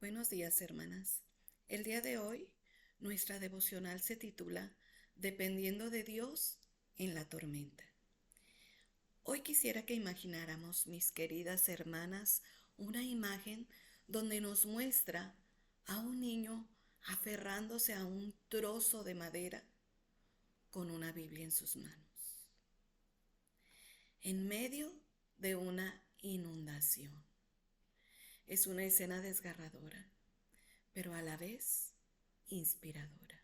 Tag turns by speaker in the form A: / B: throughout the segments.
A: Buenos días, hermanas. El día de hoy, nuestra devocional se titula Dependiendo de Dios en la tormenta. Hoy quisiera que imagináramos, mis queridas hermanas, una imagen donde nos muestra a un niño aferrándose a un trozo de madera con una Biblia en sus manos, en medio de una inundación. Es una escena desgarradora, pero a la vez inspiradora.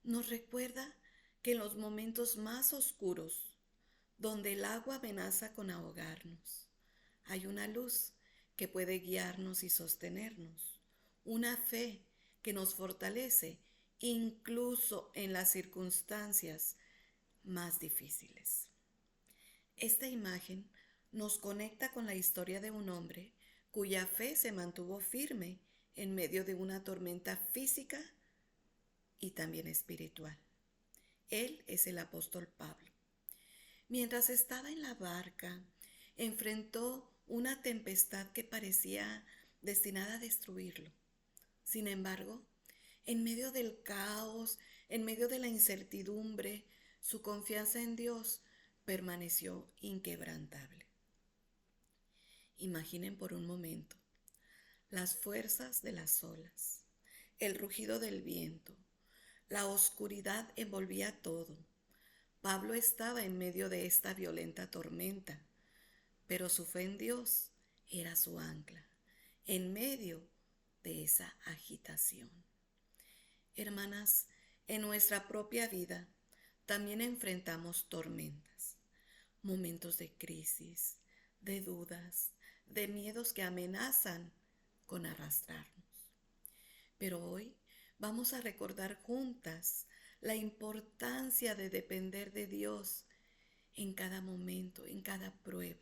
A: Nos recuerda que en los momentos más oscuros, donde el agua amenaza con ahogarnos, hay una luz que puede guiarnos y sostenernos, una fe que nos fortalece incluso en las circunstancias más difíciles. Esta imagen nos conecta con la historia de un hombre cuya fe se mantuvo firme en medio de una tormenta física y también espiritual. Él es el apóstol Pablo. Mientras estaba en la barca, enfrentó una tempestad que parecía destinada a destruirlo. Sin embargo, en medio del caos, en medio de la incertidumbre, su confianza en Dios permaneció inquebrantable. Imaginen por un momento las fuerzas de las olas, el rugido del viento, la oscuridad envolvía todo. Pablo estaba en medio de esta violenta tormenta, pero su fe en Dios era su ancla, en medio de esa agitación. Hermanas, en nuestra propia vida también enfrentamos tormentas, momentos de crisis, de dudas, de miedos que amenazan con arrastrarnos. Pero hoy vamos a recordar juntas la importancia de depender de Dios en cada momento, en cada prueba.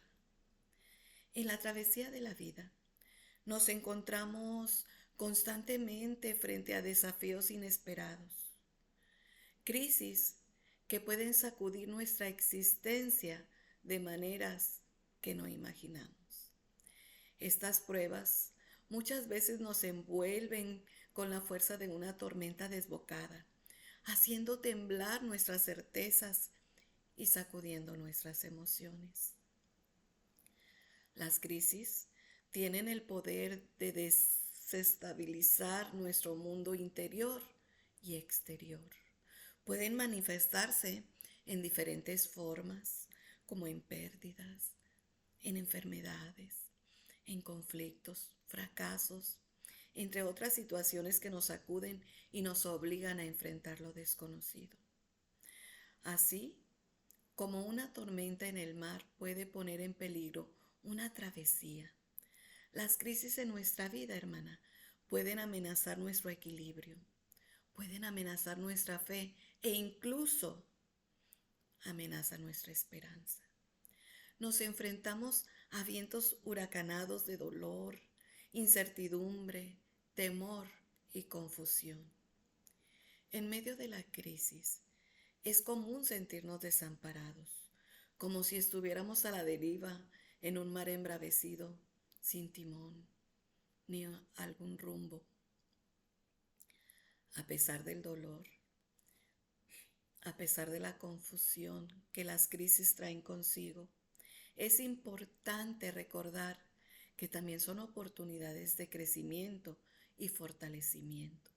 A: En la travesía de la vida nos encontramos constantemente frente a desafíos inesperados, crisis que pueden sacudir nuestra existencia de maneras que no imaginamos. Estas pruebas muchas veces nos envuelven con la fuerza de una tormenta desbocada, haciendo temblar nuestras certezas y sacudiendo nuestras emociones. Las crisis tienen el poder de desestabilizar nuestro mundo interior y exterior. Pueden manifestarse en diferentes formas, como en pérdidas, en enfermedades, en conflictos, fracasos, entre otras situaciones que nos sacuden y nos obligan a enfrentar lo desconocido. Así como una tormenta en el mar puede poner en peligro una travesía, las crisis en nuestra vida, hermana, pueden amenazar nuestro equilibrio, pueden amenazar nuestra fe e incluso amenazar nuestra esperanza. Nos enfrentamos a vientos huracanados de dolor, incertidumbre, temor y confusión. En medio de la crisis, es común sentirnos desamparados, como si estuviéramos a la deriva en un mar embravecido, sin timón ni algún rumbo. A pesar del dolor, a pesar de la confusión que las crisis traen consigo, es importante recordar que también son oportunidades de crecimiento y fortalecimiento.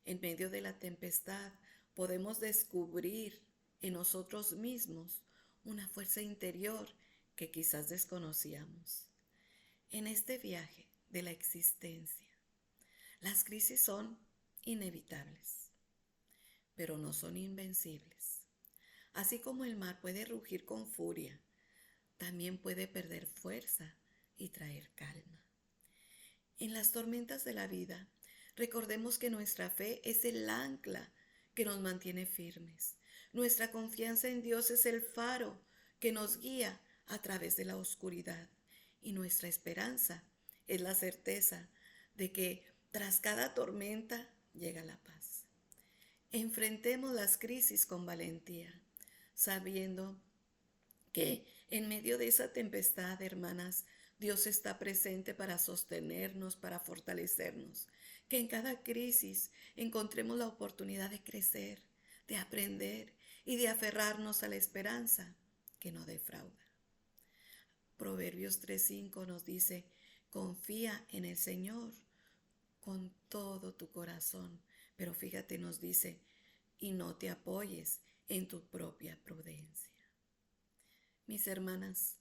A: En medio de la tempestad podemos descubrir en nosotros mismos una fuerza interior que quizás desconocíamos. En este viaje de la existencia, las crisis son inevitables, pero no son invencibles. Así como el mar puede rugir con furia, también puede perder fuerza y traer calma. En las tormentas de la vida, recordemos que nuestra fe es el ancla que nos mantiene firmes. Nuestra confianza en Dios es el faro que nos guía a través de la oscuridad. Y nuestra esperanza es la certeza de que tras cada tormenta llega la paz. Enfrentemos las crisis con valentía, sabiendo que en medio de esa tempestad, hermanas, Dios está presente para sostenernos, para fortalecernos. Que en cada crisis encontremos la oportunidad de crecer, de aprender y de aferrarnos a la esperanza que no defrauda. Proverbios 3:5 nos dice, confía en el Señor con todo tu corazón. Pero fíjate, nos dice, y no te apoyes en tu propia prudencia. Mis hermanas,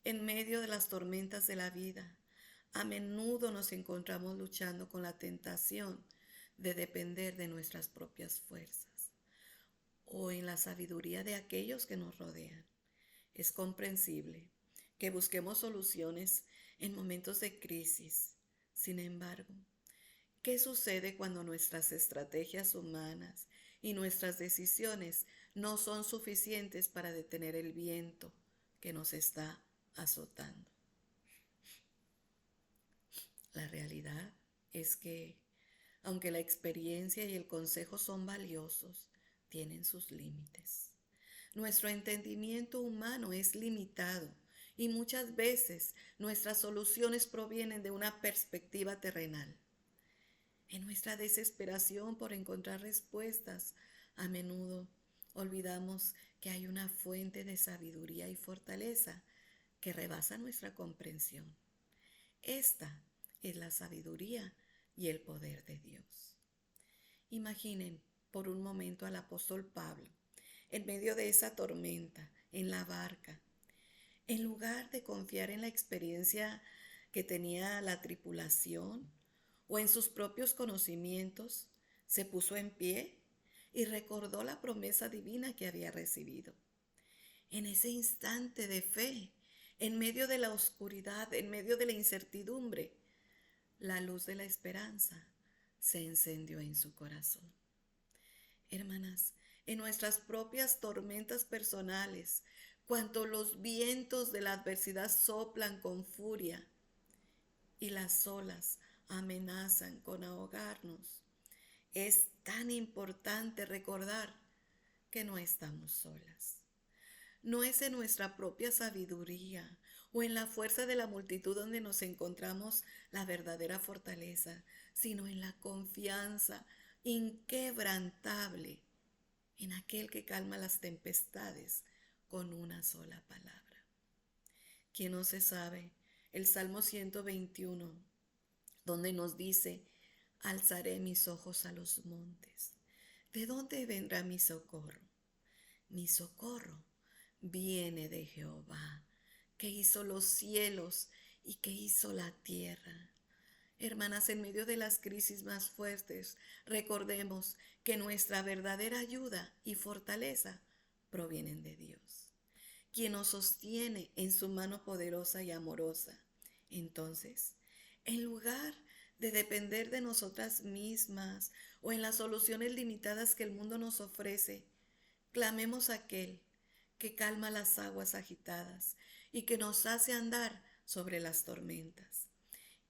A: en medio de las tormentas de la vida, a menudo nos encontramos luchando con la tentación de depender de nuestras propias fuerzas o en la sabiduría de aquellos que nos rodean. Es comprensible que busquemos soluciones en momentos de crisis. Sin embargo, ¿qué sucede cuando nuestras estrategias humanas y nuestras decisiones no son suficientes para detener el viento que nos está azotando? La realidad es que, aunque la experiencia y el consejo son valiosos, tienen sus límites. Nuestro entendimiento humano es limitado y muchas veces nuestras soluciones provienen de una perspectiva terrenal. En nuestra desesperación por encontrar respuestas, a menudo olvidamos que hay una fuente de sabiduría y fortaleza que rebasa nuestra comprensión. Esta es la sabiduría y el poder de Dios. Imaginen por un momento al apóstol Pablo en medio de esa tormenta, en la barca. En lugar de confiar en la experiencia que tenía la tripulación o en sus propios conocimientos, se puso en pie y recordó la promesa divina que había recibido. En ese instante de fe, en medio de la oscuridad, en medio de la incertidumbre, la luz de la esperanza se encendió en su corazón. Hermanas, en nuestras propias tormentas personales, cuando los vientos de la adversidad soplan con furia y las olas amenazan con ahogarnos, es tan importante recordar que no estamos solas. No es en nuestra propia sabiduría o en la fuerza de la multitud donde nos encontramos la verdadera fortaleza, sino en la confianza inquebrantable en aquel que calma las tempestades con una sola palabra. ¿Quién no se sabe el Salmo 121, donde nos dice, alzaré mis ojos a los montes? ¿De dónde vendrá mi socorro? Mi socorro viene de Jehová, que hizo los cielos y que hizo la tierra. Hermanas, en medio de las crisis más fuertes, recordemos que nuestra verdadera ayuda y fortaleza provienen de Dios, quien nos sostiene en su mano poderosa y amorosa. Entonces, en lugar de depender de nosotras mismas o en las soluciones limitadas que el mundo nos ofrece, clamemos a aquel que calma las aguas agitadas y que nos hace andar sobre las tormentas.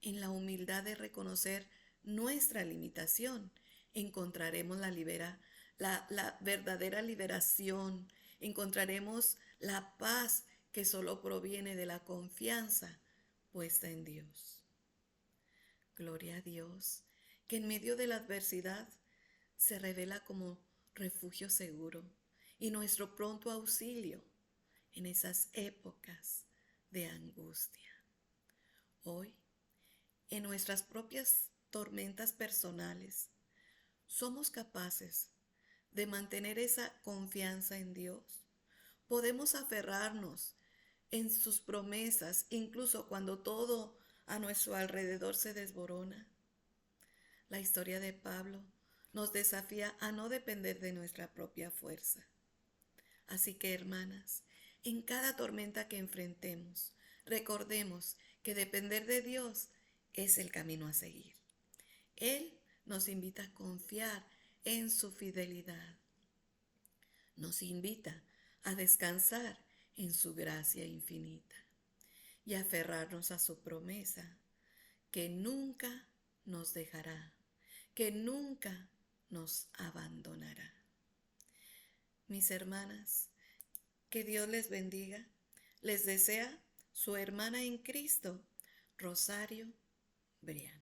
A: En la humildad de reconocer nuestra limitación, encontraremos la verdadera liberación, encontraremos la paz que solo proviene de la confianza puesta en Dios. Gloria a Dios, que en medio de la adversidad se revela como refugio seguro y nuestro pronto auxilio en esas épocas de angustia. Hoy, en nuestras propias tormentas personales, somos capaces de mantener esa confianza en Dios. Podemos aferrarnos en sus promesas, incluso cuando todo a nuestro alrededor se desborona. La historia de Pablo nos desafía a no depender de nuestra propia fuerza. Así que, hermanas, en cada tormenta que enfrentemos, recordemos que depender de Dios es el camino a seguir. Él nos invita a confiar en su fidelidad. Nos invita a descansar en su gracia infinita y a aferrarnos a su promesa, que nunca nos dejará, que nunca nos abandonará. Mis hermanas, que Dios les bendiga, les desea Su hermana en Cristo, Rosario Briano.